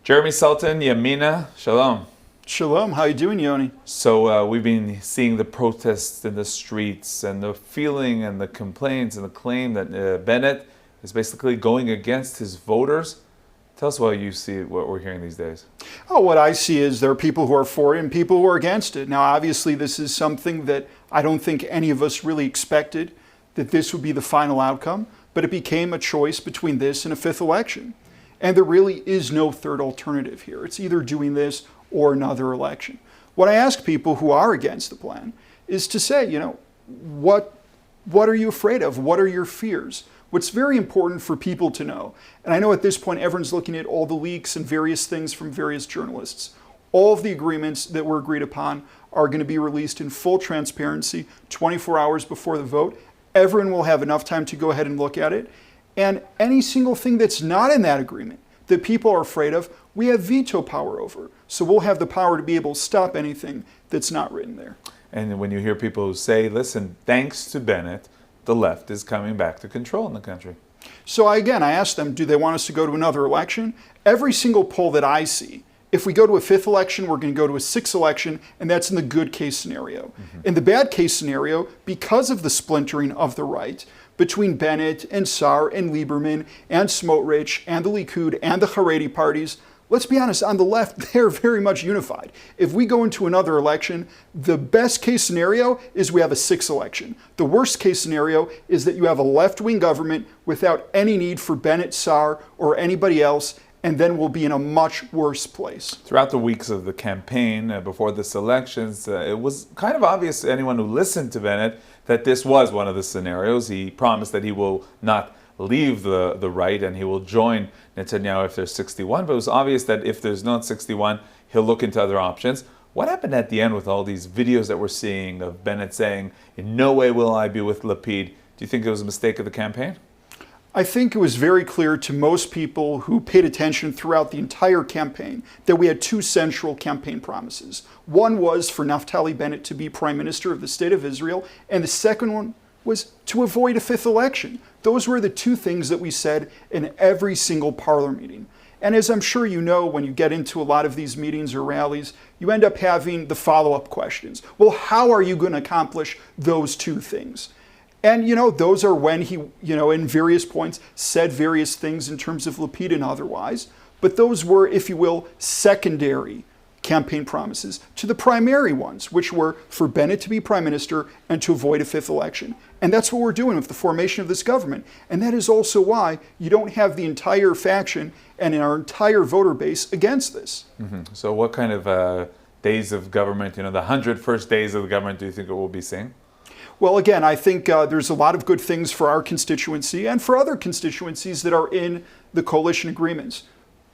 Jeremy Saltan, Yamina, shalom. Shalom. How you doing, Yoni? So we've been seeing the protests in the streets and the feeling and the complaints and the claim that Bennett is basically going against his voters. Tell us what you see, what we're hearing these days. Oh, what I see is there are people who are for it and people who are against it. Now, obviously, this is something that I don't think any of us really expected, that this would be the final outcome, but it became a choice between this and a fifth election. And there really is no third alternative here. It's either doing this or another election. What I ask people who are against the plan is to say, what are you afraid of? What are your fears? What's very important for people to know, and I know at this point everyone's looking at all the leaks and various things from various journalists. All of the agreements that were agreed upon are going to be released in full transparency 24 hours before the vote. Everyone will have enough time to go ahead and look at it. And any single thing that's not in that agreement that people are afraid of, we have veto power over. So we'll have the power to be able to stop anything that's not written there. And when you hear people who say, listen, thanks to Bennett, the left is coming back to control in the country. So I asked them, do they want us to go to another election? Every single poll that I see, if we go to a fifth election, we're going to go to a sixth election, and that's in the good case scenario. In the bad case scenario, because of the splintering of the right between Bennett and Saar and Lieberman and Smotrich and the Likud and the Haredi parties, let's be honest, on the left, they're very much unified. If we go into another election, the best case scenario is we have a sixth election. The worst case scenario is that you have a left-wing government without any need for Bennett, Saar, or anybody else, and then we'll be in a much worse place. Throughout the weeks of the campaign before this elections, it was kind of obvious to anyone who listened to Bennett that this was one of the scenarios. He promised that he will not leave the right and he will join Netanyahu if there's 61, but it was obvious that if there's not 61, he'll look into other options. What happened at the end with all these videos that we're seeing of Bennett saying, in no way will I be with Lapid? Do you think it was a mistake of the campaign? I think it was very clear to most people who paid attention throughout the entire campaign that we had two central campaign promises. One was for Naftali Bennett to be prime minister of the state of Israel, and the second one was to avoid a fifth election. Those were the two things that we said in every single parlor meeting. And as I'm sure you know, when you get into a lot of these meetings or rallies, you end up having the follow-up questions. Well, how are you going to accomplish those two things? And, those are when he, in various points said various things in terms of Lapid and otherwise. But those were, if you will, secondary campaign promises to the primary ones, which were for Bennett to be prime minister and to avoid a fifth election. And that's what we're doing with the formation of this government. And that is also why you don't have the entire faction and our entire voter base against this. So what kind of days of government, the 100 first days of the government, do you think it will be seeing? Well, again, I think there's a lot of good things for our constituency and for other constituencies that are in the coalition agreements.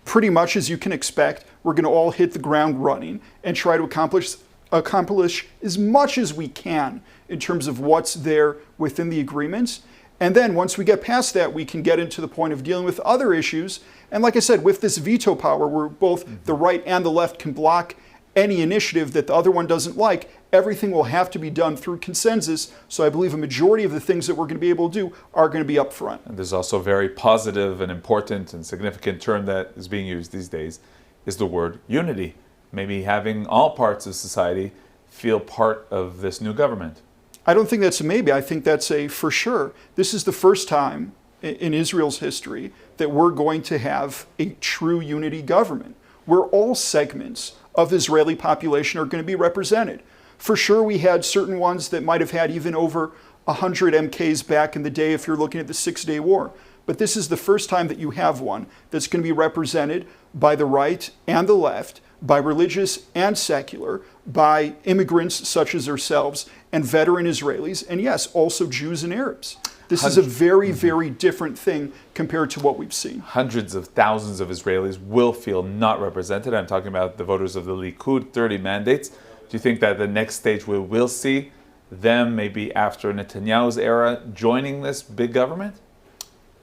Pretty much as you can expect, we're going to all hit the ground running and try to accomplish as much as we can in terms of what's there within the agreements. And then once we get past that, we can get into the point of dealing with other issues. And like I said, with this veto power, where both the right and the left can block any initiative that the other one doesn't like, everything will have to be done through consensus. So I believe a majority of the things that we're going to be able to do are going to be up front. And there's also a very positive and important and significant term that is being used these days is the word unity. Maybe having all parts of society feel part of this new government. I don't think that's a maybe. I think that's a for sure. This is the first time in Israel's history that we're going to have a true unity government, where all segments of the Israeli population are going to be represented. For sure, we had certain ones that might have had even over 100 MKs back in the day if you're looking at the 6-Day War. But this is the first time that you have one that's going to be represented by the right and the left, by religious and secular, by immigrants such as ourselves, and veteran Israelis, and yes, also Jews and Arabs. This is a very, very different thing compared to what we've seen. Hundreds of thousands of Israelis will feel not represented. I'm talking about the voters of the Likud, 30 mandates. Do you think that the next stage we will see them, maybe after Netanyahu's era, joining this big government?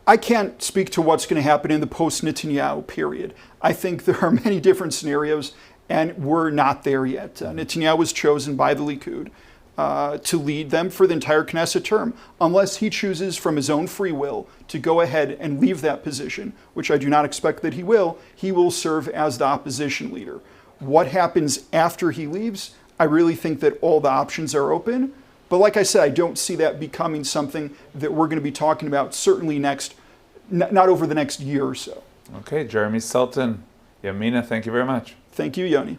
I can't speak to what's going to happen in the post-Netanyahu period. I think there are many different scenarios, and we're not there yet. Netanyahu was chosen by the Likud. to lead them for the entire Knesset term, unless he chooses from his own free will to go ahead and leave that position, which I do not expect that he will serve as the opposition leader. What happens after he leaves? I really think that all the options are open. But like I said, I don't see that becoming something that we're going to be talking about certainly not over the next year or so. Okay, Jeremy Saltan, Yamina, thank you very much. Thank you, Yoni.